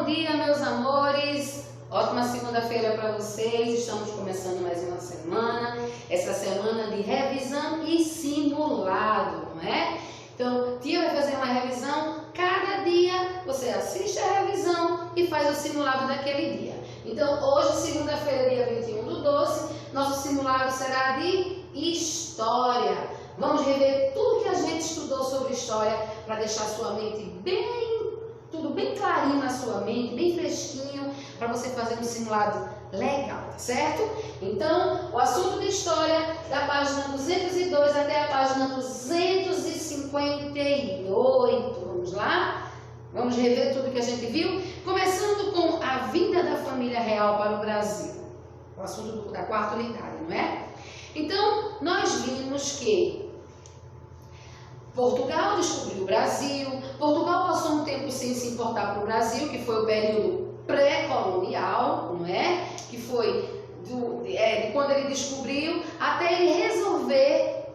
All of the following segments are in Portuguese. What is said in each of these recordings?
bom dia, meus amores. Ótima segunda-feira para vocês. Estamos começando mais uma semana. Essa semana de revisão e simulado, não é? Então, tia vai fazer uma revisão. Cada dia você assiste a revisão e faz o simulado daquele dia. Então, hoje, segunda-feira, dia 21/12, nosso simulado será de história. Vamos rever tudo que a gente estudou sobre história para deixar sua mente tudo bem clarinho na sua mente, bem fresquinho, para você fazer um simulado legal, tá certo? Então, o assunto de história, da página 202 até a página 258. Vamos lá? Vamos rever tudo que a gente viu, começando com a vinda da família real para o Brasil. O assunto da quarta unidade, não é? Então, nós vimos que Portugal descobriu o Brasil. Portugal passou um tempo sem se importar para o Brasil, que foi o período pré-colonial, não é? Que foi de quando ele descobriu até ele resolver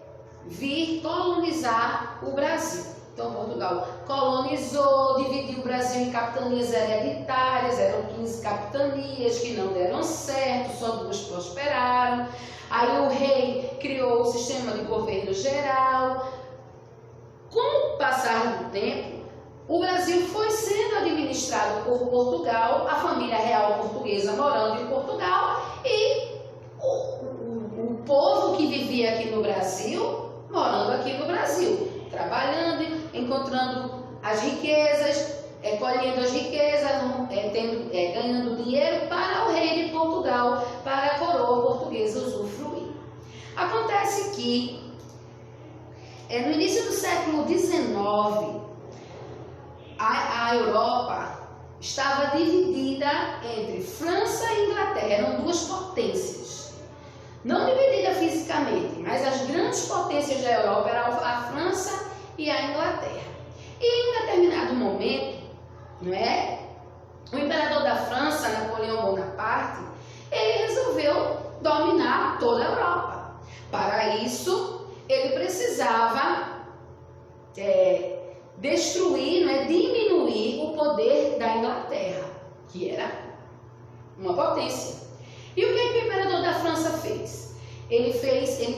vir colonizar o Brasil. Então, Portugal colonizou, dividiu o Brasil em capitanias hereditárias, eram 15 capitanias que não deram certo, só 2 prosperaram. Aí o rei criou o sistema de governo geral. Com o passar do tempo, o Brasil foi sendo administrado por Portugal, a família real portuguesa morando em Portugal e o povo que vivia aqui no Brasil, morando aqui no Brasil, trabalhando, encontrando as riquezas, colhendo as riquezas, ganhando dinheiro para o rei de Portugal, para a coroa portuguesa usufruir. Acontece que no início do século XIX, a Europa estava dividida entre França e Inglaterra, eram 2 potências. Não dividida fisicamente, mas as grandes potências da Europa eram a França e a Inglaterra. E em um determinado momento, não é? O imperador da França, Napoleão Bonaparte, ele resolveu dominar toda a Europa. Para isso, ele precisava destruir, diminuir o poder da Inglaterra, que era uma potência. E o que o imperador da França fez? Ele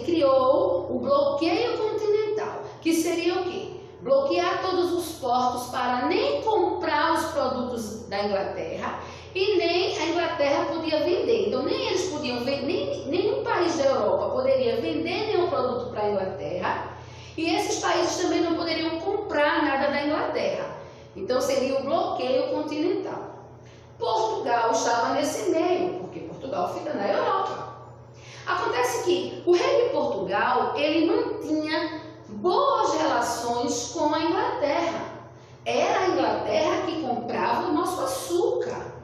criou o bloqueio continental, que seria o quê? Bloquear todos os portos para nem comprar os produtos da Inglaterra e nem a Inglaterra podia vender. Então, nem eles podiam vender, nenhum país da Europa poderia vender nenhum produto para a Inglaterra e esses países também não poderiam comprar nada da Inglaterra. Então, seria o bloqueio continental. Portugal estava nesse meio, porque Portugal fica na Europa. Acontece que o rei de Portugal, ele mantinha boas relações com a Inglaterra. Era a Inglaterra que comprava o nosso açúcar.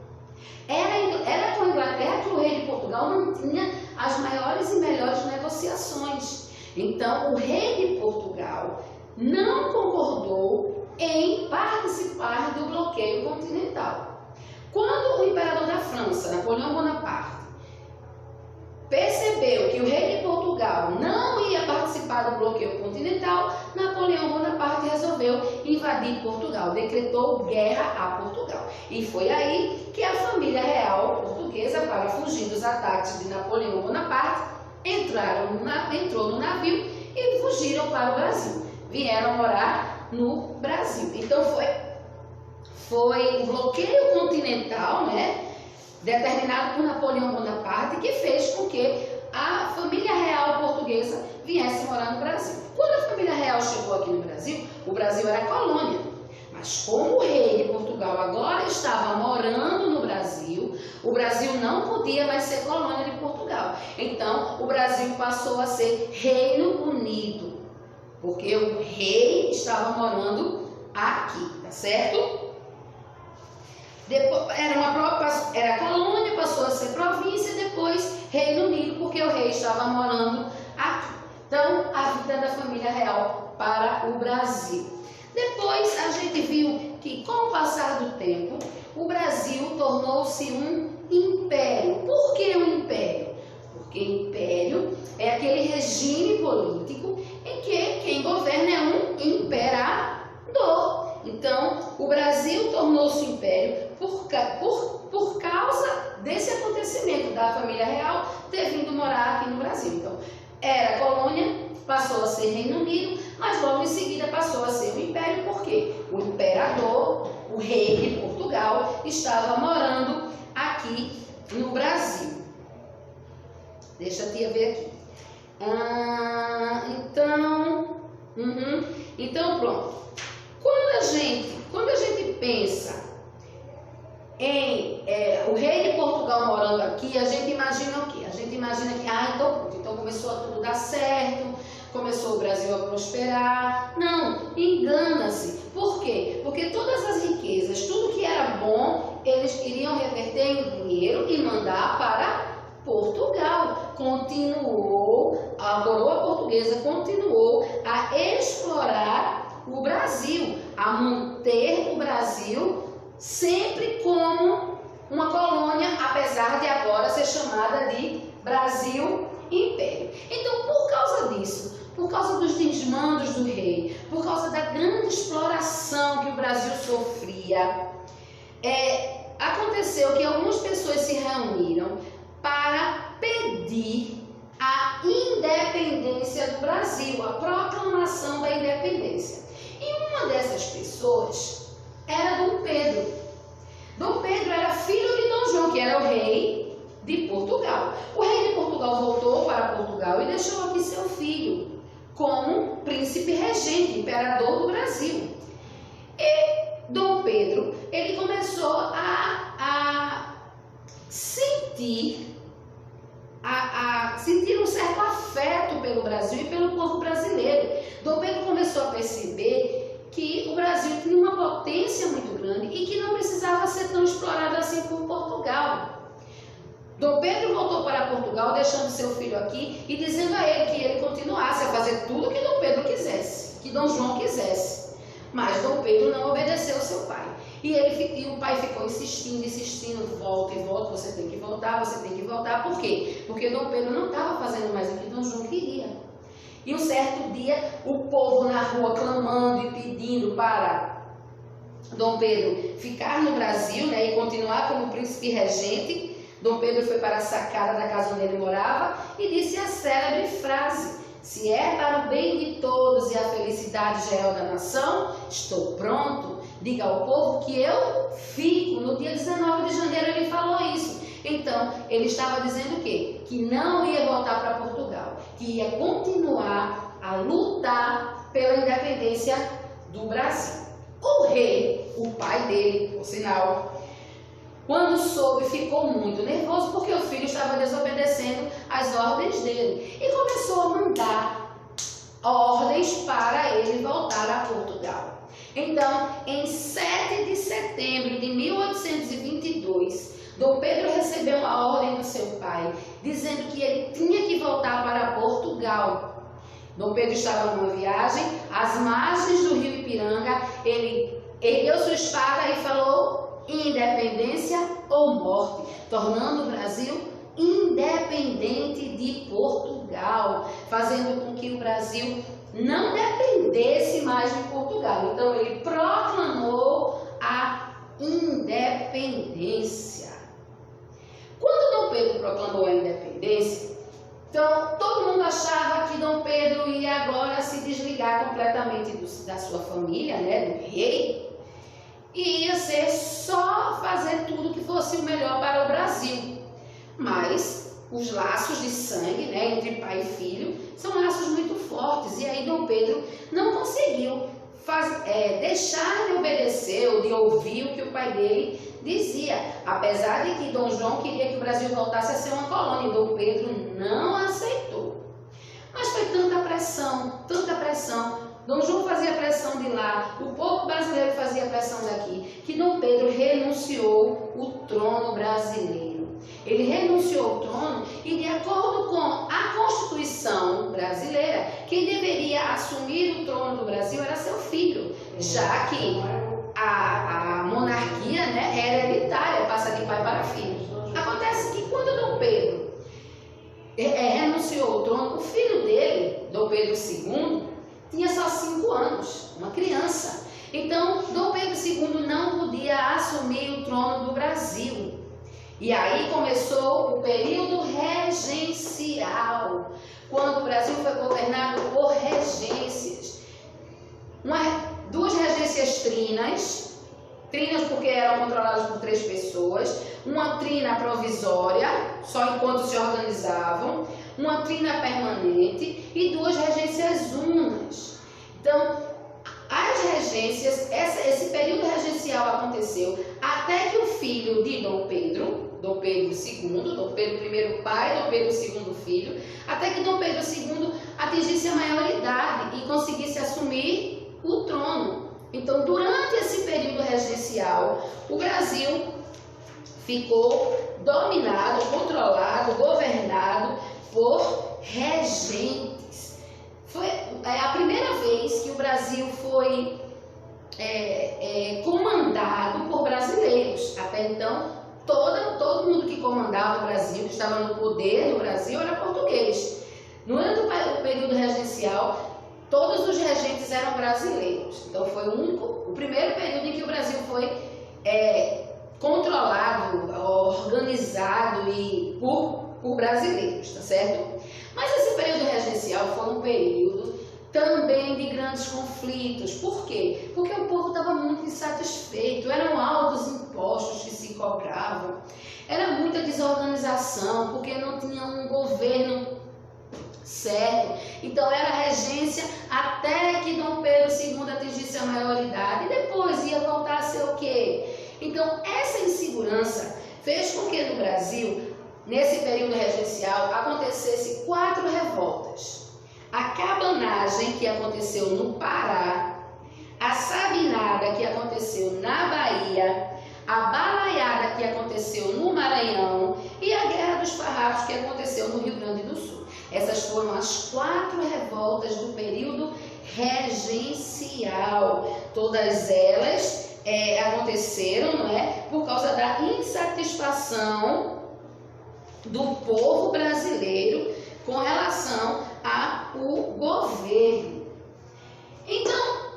Era com a Inglaterra que o rei de Portugal mantinha as maiores e melhores negociações. Então, o rei de Portugal não concordou em participar do bloqueio continental. Quando o imperador da França, Napoleão Bonaparte, percebeu que o rei de Portugal não ia participar do bloqueio continental, Napoleão Bonaparte resolveu invadir Portugal, decretou guerra a Portugal. E foi aí que a família real portuguesa, para fugir dos ataques de Napoleão Bonaparte, entrou no navio e fugiram para o Brasil. Vieram morar no Brasil. Então foi o bloqueio continental, determinado por Napoleão Bonaparte, que fez com que a família real portuguesa viesse morar no Brasil. Quando a família real chegou aqui no Brasil, o Brasil era colônia. Mas como o rei de Portugal agora estava morando no Brasil, o Brasil não podia mais ser colônia de Portugal. Então, o Brasil passou a ser Reino Unido, porque o rei estava morando aqui, tá certo? Depois, era colônia, passou a ser província, depois Reino Unido, porque o rei estava morando aqui. Então, a vida da família real para o Brasil. Depois, a gente viu que, com o passar do tempo, o Brasil tornou-se um império. Por que um império? Porque império é aquele regime político em que quem governa é um imperador. Então, o Brasil tornou-se império por causa desse acontecimento da família real ter vindo morar aqui no Brasil. Então, era colônia, passou a ser Reino Unido, mas logo em seguida passou a ser o Império, porque o imperador, o rei de Portugal, estava morando aqui no Brasil. Deixa a tia ver aqui. Então pronto. Quando a gente pensa em o rei de Portugal morando aqui, a gente imagina o quê? A gente imagina que, então começou a tudo dar certo, começou o Brasil a prosperar. Não, engana-se. Por quê? Porque todas as riquezas, tudo que era bom, eles iriam reverter em dinheiro e mandar para Portugal. A coroa portuguesa continuou a explorar o Brasil, a manter o Brasil sempre como uma colônia, apesar de agora ser chamada de Brasil Império. Então, por causa disso, por causa dos desmandos do rei, por causa da grande exploração que o Brasil sofria, aconteceu que algumas pessoas se reuniram para pedir a independência do Brasil, a proclamação da independência. E uma dessas pessoas era Dom Pedro. Dom Pedro era filho de Dom João, que era o rei de Portugal. O rei de Portugal voltou para Portugal e deixou aqui seu filho como príncipe regente, imperador do Brasil. E Dom Pedro, ele começou a sentir um certo afeto pelo Brasil e pelo povo brasileiro. Dom Pedro começou a perceber que o Brasil tinha uma potência muito grande e que não precisava ser tão explorado assim por Portugal. Dom Pedro voltou para Portugal, deixando seu filho aqui e dizendo a ele que ele continuasse a fazer tudo que Dom Pedro quisesse, que Dom João quisesse. Mas Dom Pedro não obedeceu ao seu pai. E o pai ficou insistindo, volta e volta, você tem que voltar. Por quê? Porque Dom Pedro não estava fazendo mais o que Dom João queria. E um certo dia, o povo na rua clamando e pedindo para Dom Pedro ficar no Brasil, né, e continuar como príncipe regente. Dom Pedro foi para a sacada da casa onde ele morava e disse a célebre frase: se é para o bem de todos e a felicidade geral da nação, estou pronto. Diga ao povo que eu fico. No dia 19 de janeiro ele falou isso. Então, ele estava dizendo o quê? Que não ia voltar para Portugal, que ia continuar a lutar pela independência do Brasil. O rei, o pai dele, por sinal, quando soube, ficou muito nervoso porque o filho estava desobedecendo as ordens dele e começou a mandar ordens para ele voltar a Portugal. Então, em 7 de setembro de 1822, Dom Pedro recebeu uma ordem do seu pai, dizendo que ele tinha que voltar para Portugal. Dom Pedro estava numa viagem, às margens do rio Ipiranga, ele ergueu sua espada e falou: independência ou morte, tornando o Brasil independente de Portugal, fazendo com que o Brasil não dependesse mais de Portugal. Então ele proclamou a independência. Quando Dom Pedro proclamou a independência, então todo mundo achava que Dom Pedro ia agora se desligar completamente da sua família, né, do rei, e ia ser só fazer tudo que fosse o melhor para o Brasil. Mas os laços de sangue, né, entre pai e filho, são laços muito fortes. E aí Dom Pedro não conseguiu deixar de obedecer ou de ouvir o que o pai dele dizia. Apesar de que Dom João queria que o Brasil voltasse a ser uma colônia, e Dom Pedro não aceitou. Mas foi tanta pressão. Dom João fazia pressão de lá, o povo brasileiro fazia pressão daqui, que Dom Pedro renunciou o trono brasileiro. Ele renunciou ao trono e, de acordo com a Constituição brasileira, quem deveria assumir o trono do Brasil era seu filho, já que a monarquia, né, era hereditária, passa de pai para filho. Acontece que quando Dom Pedro renunciou ao trono, o filho dele, Dom Pedro II, tinha só 5 anos, uma criança. Então, Dom Pedro II não podia assumir o trono do Brasil. E aí começou o período regencial, quando o Brasil foi governado por regências. Duas regências trinas porque eram controladas por 3 pessoas, uma trina provisória, só enquanto se organizavam, uma trina permanente e 2 regências unas. Então, as regências, esse período regencial aconteceu até que o filho de Dom Pedro II, Dom Pedro I pai, Dom Pedro II filho, até que Dom Pedro II atingisse a maioridade e conseguisse assumir o trono. Então, durante esse período regencial, o Brasil ficou dominado, controlado, governado por regentes. Foi a primeira vez que o Brasil foi comandado por brasileiros. Até então, todo mundo que comandava o Brasil, que estava no poder do Brasil, era português. Durante o período regencial, todos os regentes eram brasileiros. Então foi o primeiro período em que o Brasil foi controlado, organizado e por brasileiros, tá certo? Mas esse período regencial foi um período também de grandes conflitos. Por quê? Porque o povo estava muito insatisfeito, eram altos impostos que se cobravam, era muita desorganização, porque não tinha um governo certo. Então era regência até que Dom Pedro II atingisse a maioridade e depois ia voltar a ser o quê? Então essa insegurança fez com que no Brasil, nesse período regencial, acontecesse 4 revoltas. A cabanagem, que aconteceu no Pará, a sabinada, que aconteceu na Bahia, a balaiada, que aconteceu no Maranhão, e a Guerra dos Farrapos, que aconteceu no Rio Grande do Sul. Essas foram as 4 revoltas do período regencial. Todas elas aconteceram, não é, por causa da insatisfação do povo brasileiro com relação ao governo. Então,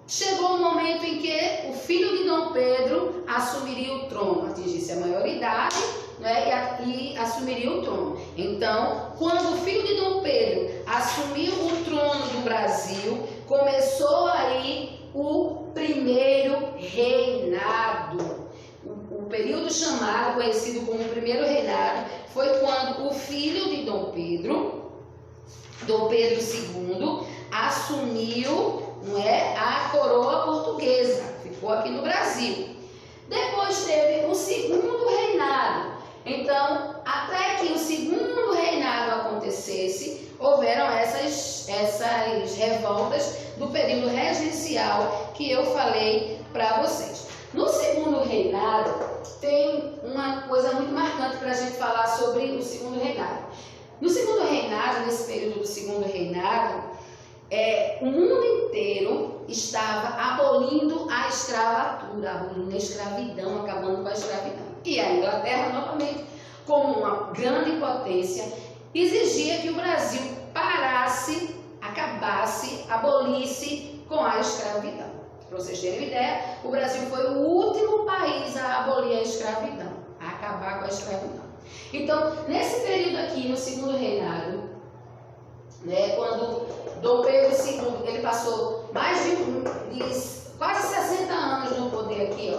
chegou o momento em que o filho de Dom Pedro assumiria o trono, atingisse a maioridade, né, e assumiria o trono. Então, quando o filho de Dom Pedro assumiu o trono do Brasil, começou aí o primeiro reinado. O período chamado, conhecido como o primeiro reinado, foi quando o filho de Dom Pedro II, assumiu, não é, a coroa portuguesa, ficou aqui no Brasil. Depois teve o segundo reinado. Então, até que o segundo reinado acontecesse, houveram essas revoltas do período regencial que eu falei para vocês. No segundo reinado, tem uma coisa muito marcante para a gente falar sobre o segundo reinado. No segundo reinado, nesse período do segundo reinado, o mundo inteiro estava abolindo a escravatura, abolindo a escravidão, acabando com a escravidão. E a Inglaterra, novamente, como uma grande potência, exigia que o Brasil parasse, acabasse, abolisse com a escravidão. Para vocês terem uma ideia, o Brasil foi o último país a abolir a escravidão, a acabar com a escravidão. Então, nesse período aqui, no segundo reinado, né, quando Dom Pedro II, ele passou mais de quase 60 anos no poder aqui, ó,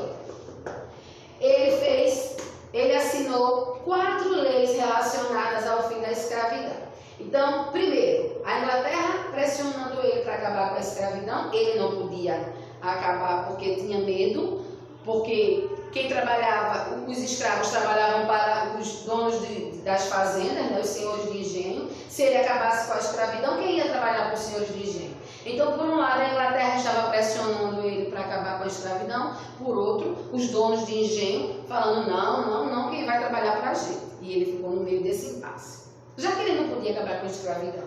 ele assinou 4 leis relacionadas ao fim da escravidão. Então, primeiro, a Inglaterra pressionando ele para acabar com a escravidão, ele não podia acabar porque tinha medo, porque quem trabalhava, os escravos trabalhavam para os donos das fazendas, né, os senhores de engenho. Se ele acabasse com a escravidão, quem ia trabalhar para os senhores de engenho? Então, por um lado, a Inglaterra estava pressionando ele para acabar com a escravidão, por outro, os donos de engenho falando, não, quem vai trabalhar para a gente? E ele ficou no meio desse impasse. Já que ele não podia acabar com a escravidão,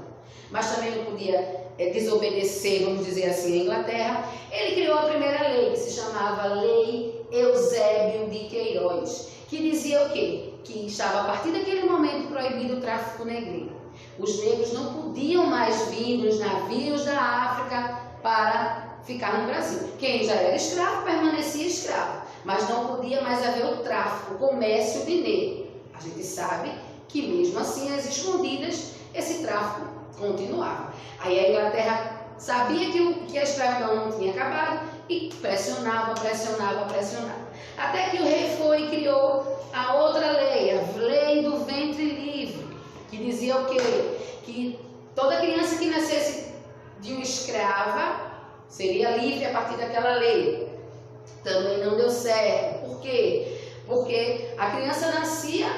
mas também não podia desobedecer, vamos dizer assim, a Inglaterra, ele criou a primeira lei, que se chamava Lei Eusébio de Queiroz, que dizia o quê? Que estava a partir daquele momento proibido o tráfico negreiro. Os negros não podiam mais vir nos navios da África para ficar no Brasil. Quem já era escravo permanecia escravo, mas não podia mais haver o tráfico, o comércio de negro. A gente sabe que mesmo assim, às escondidas, esse tráfico continuava. Aí a Inglaterra sabia que a escravidão não tinha acabado e pressionava. Até que o rei foi e criou a outra lei, a lei do ventre livre, que dizia o quê? Que toda criança que nascesse de uma escrava seria livre a partir daquela lei. Também não deu certo. Por quê? Porque a criança nascia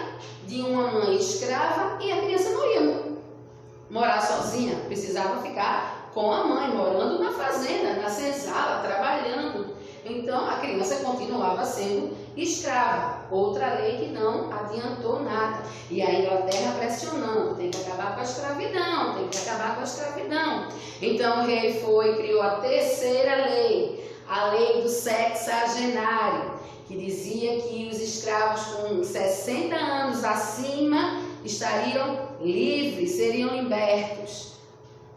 de uma mãe escrava e a criança não ia morar sozinha, precisava ficar com a mãe, morando na fazenda, na senzala, trabalhando. Então a criança continuava sendo escrava. Outra lei que não adiantou nada. E a Inglaterra pressionando, tem que acabar com a escravidão, tem que acabar com a escravidão. Então o rei foi e criou a terceira lei, a lei do sexagenário, que dizia que os escravos com 60 anos acima estariam livres, seriam libertos.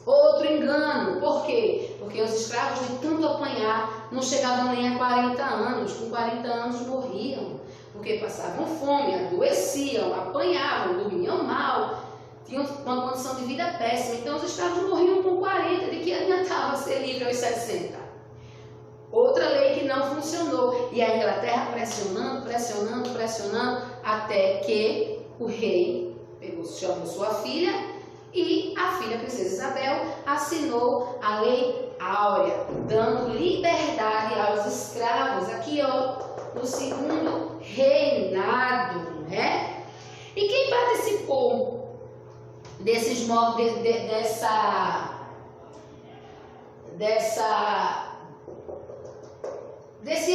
Outro engano, por quê? Porque os escravos de tanto apanhar não chegavam nem a 40 anos, com 40 anos morriam, porque passavam fome, adoeciam, apanhavam, dormiam mal, tinham uma condição de vida péssima. Então os escravos morriam com 40, de que adiantava ser livre aos 60? Outra lei que não funcionou, e a Inglaterra pressionando, até que o rei chamou sua filha, e a filha, a princesa Isabel, assinou a Lei Áurea, dando liberdade aos escravos, aqui ó, no segundo reinado, né? E quem participou desse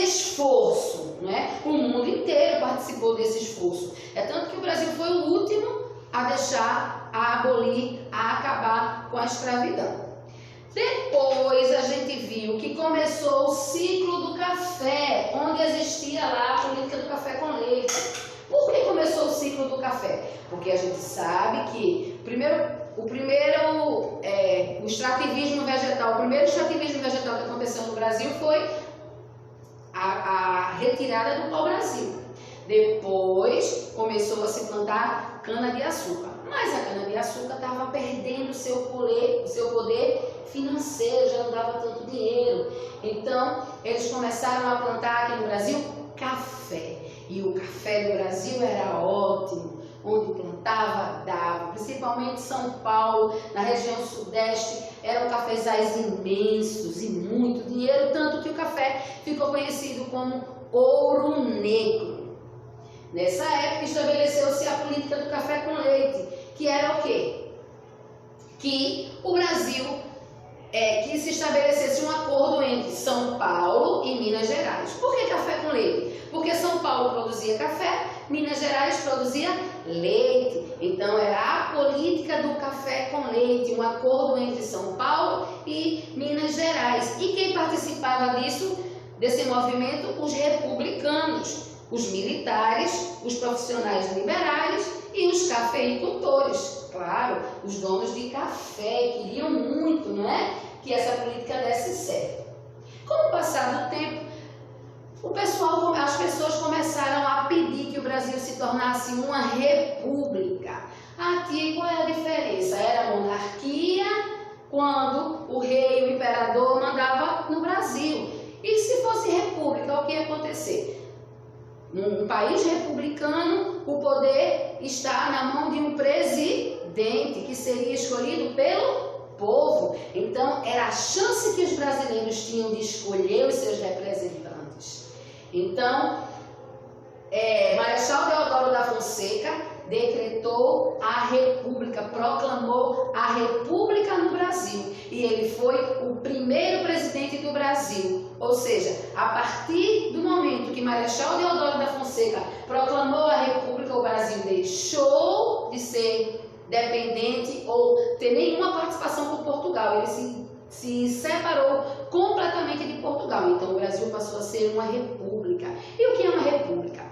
esforço, né? O mundo inteiro participou desse esforço. É tanto que o Brasil foi o último a deixar, a abolir, a acabar com a escravidão. Depois a gente viu que começou o ciclo do café, onde existia lá a política do café com leite. Por que começou o ciclo do café? Porque a gente sabe que o extrativismo vegetal, o primeiro extrativismo vegetal que aconteceu no Brasil foi a retirada do pau-brasil. Depois começou a se plantar cana-de-açúcar, mas a cana-de-açúcar estava perdendo o seu poder financeiro, já não dava tanto dinheiro. Então eles começaram a plantar aqui no Brasil café, e o café do Brasil era ótimo, onde plantava, dava, principalmente São Paulo, na região sudeste, eram cafezais imensos e muito dinheiro, tanto que o café ficou conhecido como ouro negro. Nessa época estabeleceu-se a política do café com leite, que era o quê? Que o Brasil, que se estabelecesse um acordo entre São Paulo e Minas Gerais. Por que café com leite? Porque São Paulo produzia café, Minas Gerais produzia leite. Então era a política do café com leite, um acordo entre São Paulo e Minas Gerais. E quem participava desse movimento? Os republicanos, os militares, os profissionais liberais e os cafeicultores. Claro, os donos de café queriam muito, não é, que essa política desse certo. Com o passar do tempo, as pessoas começaram a pedir que o Brasil se tornasse uma república. Aqui qual é a diferença? Era monarquia quando o rei, o imperador mandava no Brasil. E se fosse república, o que ia acontecer? Num país republicano, o poder está na mão de um presidente que seria escolhido pelo povo. Então, era a chance que os brasileiros tinham de escolher os seus representantes. Então, Marechal Deodoro da Fonseca decretou a República, proclamou a República no Brasil. E ele foi o primeiro presidente do Brasil. Ou seja, a partir do momento que Marechal Deodoro da Fonseca proclamou a República, o Brasil deixou de ser dependente ou ter nenhuma participação com Portugal. Ele se separou completamente de Portugal. Então o Brasil passou a ser uma república. E o que é uma república?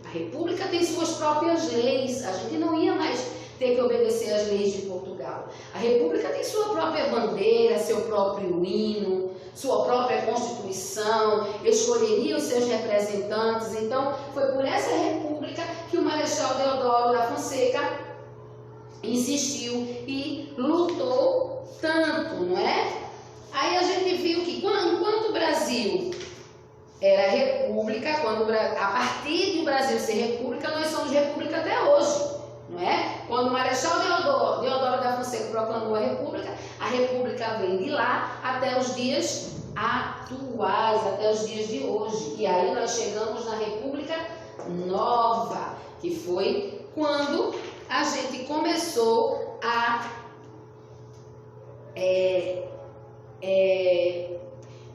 A república tem suas próprias leis. A gente não ia mais ter que obedecer às leis de Portugal. A república tem sua própria bandeira, seu próprio hino, sua própria Constituição, escolheria os seus representantes. Então, foi por essa república que o Marechal Deodoro da Fonseca insistiu e lutou tanto, não é? Aí a gente viu que enquanto o Brasil era república, a partir de o Brasil ser república, nós somos república até hoje, não é? Quando o Marechal Deodoro da Fonseca proclamou a república vem de lá até os dias atuais, até os dias de hoje. E aí nós chegamos na República Nova, que foi quando a gente começou a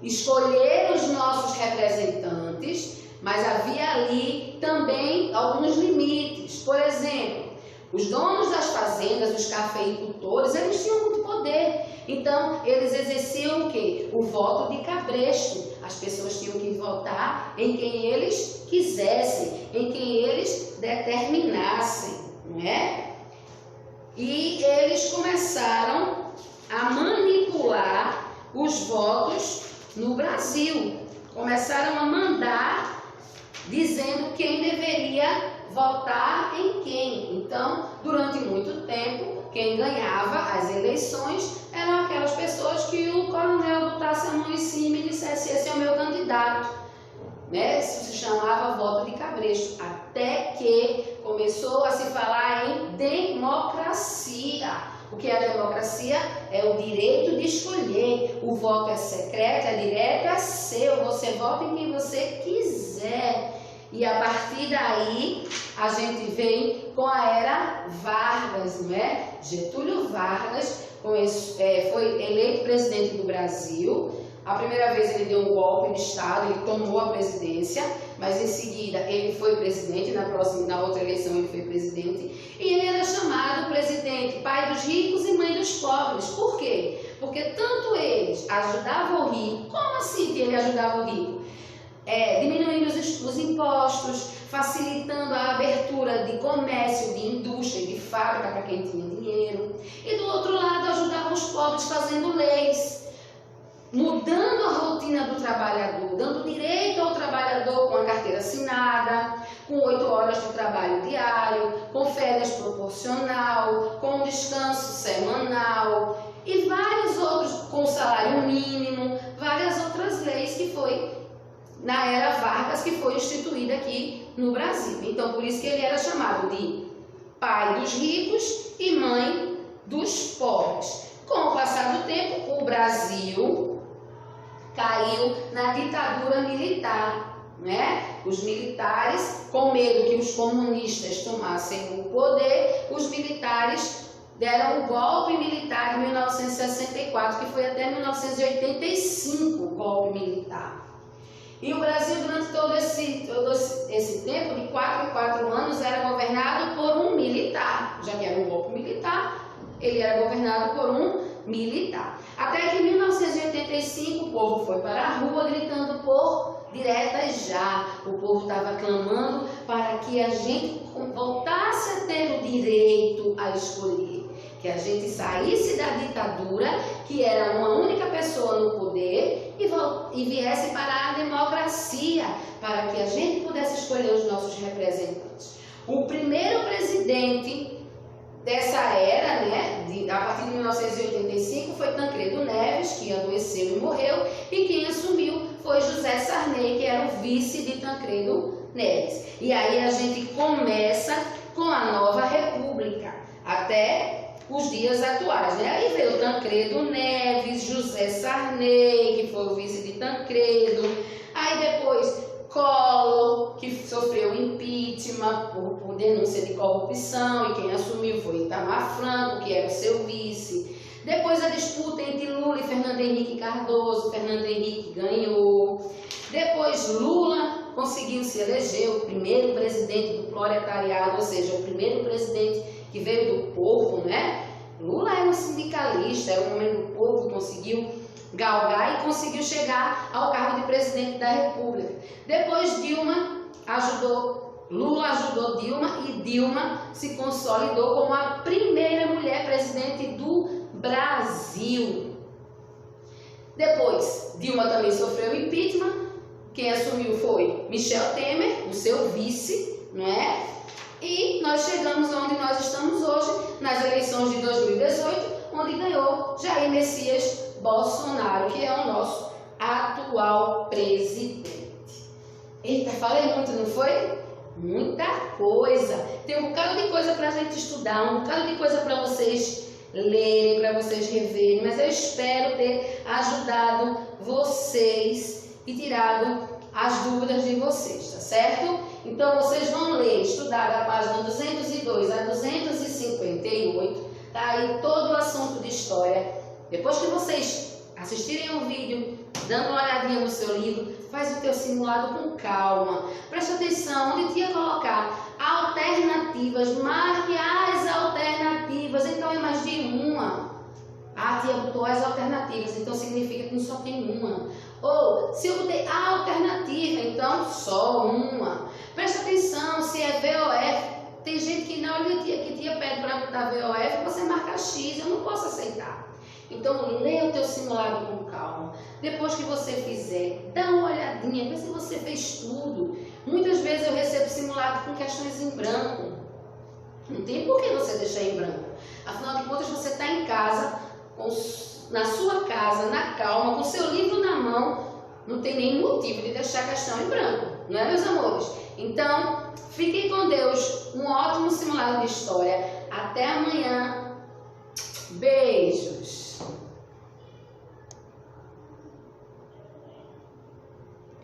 escolher os nossos representantes, mas havia ali também alguns limites. Por exemplo, os donos das fazendas, os cafeicultores, eles tinham muito poder. Então, eles exerciam o quê? O voto de cabresto. As pessoas tinham que votar em quem eles quisessem, em quem eles determinassem, não é? E eles começaram a manipular os votos no Brasil. Começaram a mandar dizendo quem deveria votar em quem. Então, durante muito tempo, quem ganhava as eleições eram aquelas pessoas que o coronel botasse a mão em cima e dissesse: esse é o meu candidato, né? Isso se chamava voto de cabresto, até que começou a se falar em democracia. O que é a democracia? É o direito de escolher. O voto é secreto, é direto, é seu. Você vota em quem você quiser. E a partir daí, a gente vem com a era Vargas, não é? Getúlio Vargas foi eleito presidente do Brasil. A primeira vez ele deu um golpe de Estado, ele tomou a presidência, mas em seguida ele foi presidente, na outra eleição ele foi presidente, e ele era chamado presidente, pai dos ricos e mãe dos pobres. Por quê? Porque tanto eles ajudavam o rico. Como assim que ele ajudava o rico? Diminuindo os impostos, facilitando a abertura de comércio, de indústria, de fábrica para quem tinha dinheiro. E do outro lado ajudavam os pobres fazendo leis, mudando a rotina do trabalhador, dando direito ao trabalhador com a carteira assinada, com 8 horas de trabalho diário, com férias proporcional, com descanso semanal e vários outros, com salário mínimo, várias outras leis que foi na era Vargas, que foi instituída aqui no Brasil. Então, por isso que ele era chamado de pai dos ricos e mãe dos pobres. Com o passar do tempo, o Brasil caiu na ditadura militar, né? Os militares, com medo que os comunistas tomassem o poder, os militares deram o golpe militar em 1964, que foi até 1985 o golpe militar. E o Brasil, durante todo esse tempo, de 4 em 4 anos, era governado por um militar. Já que era um golpe militar, ele era governado por um militar. Até que em 1985 o povo foi para a rua gritando por diretas já. O povo estava clamando para que a gente voltasse a ter o direito a escolher. Que a gente saísse da ditadura, que era uma única pessoa no poder, e viesse para a democracia, para que a gente pudesse escolher os nossos representantes. O primeiro presidente dessa era, né, a partir de 1985, foi Tancredo Neves, que adoeceu e morreu, e quem assumiu foi José Sarney, que era o vice de Tancredo Neves. E aí a gente começa com a nova república, até os dias atuais, né? Aí veio Tancredo Neves, José Sarney, que foi o vice de Tancredo, aí depois Collor, que sofreu impeachment por denúncia de corrupção, e quem assumiu foi Itamar Franco, que era o seu vice. Depois a disputa entre Lula e Fernando Henrique Cardoso, Fernando Henrique ganhou. Depois Lula conseguiu se eleger o primeiro presidente do proletariado, ou seja, o primeiro presidente que veio do povo, né? Lula era um sindicalista, era um homem do povo, conseguiu galgar e conseguiu chegar ao cargo de presidente da República. Depois Lula ajudou Dilma, e Dilma se consolidou como a primeira mulher presidente do Brasil. Depois, Dilma também sofreu impeachment. Quem assumiu foi Michel Temer, o seu vice, não é? E nós chegamos onde nós estamos hoje, nas eleições de 2018, onde ganhou Jair Messias Bolsonaro, que é o nosso atual presidente. Eita, falei muito, não foi? Muita coisa. Tem um bocado de coisa para a gente estudar, um bocado de coisa para vocês lerem, para vocês reverem, mas eu espero ter ajudado vocês e tirado as dúvidas de vocês, tá certo? Então vocês vão ler, estudar da página 202 a 258, tá aí todo o assunto de história. Depois que vocês assistirem o vídeo, dando uma olhadinha no seu livro, faz o teu simulado com calma. Presta atenção, onde tinha colocar alternativas, marque as alternativas, então é mais de uma. Ah, tia botou as alternativas, então significa que não só tem uma. Ou, se eu botei a alternativa, então só uma. Presta atenção, se é VOF, tem gente que não, olha que tia pede para botar VOF, você marca X, eu não posso aceitar. Então, leia o teu simulado com calma. Depois que você fizer, dá uma olhadinha, vê se você fez tudo. Muitas vezes eu recebo simulado com questões em branco. Não tem por que você deixar em branco. Afinal de contas, você está em casa, na sua casa, na calma, com seu livro na mão, não tem nenhum motivo de deixar a questão em branco, não é, meus amores? Então, fiquem com Deus, um ótimo simulado de história. Até amanhã. Beijos!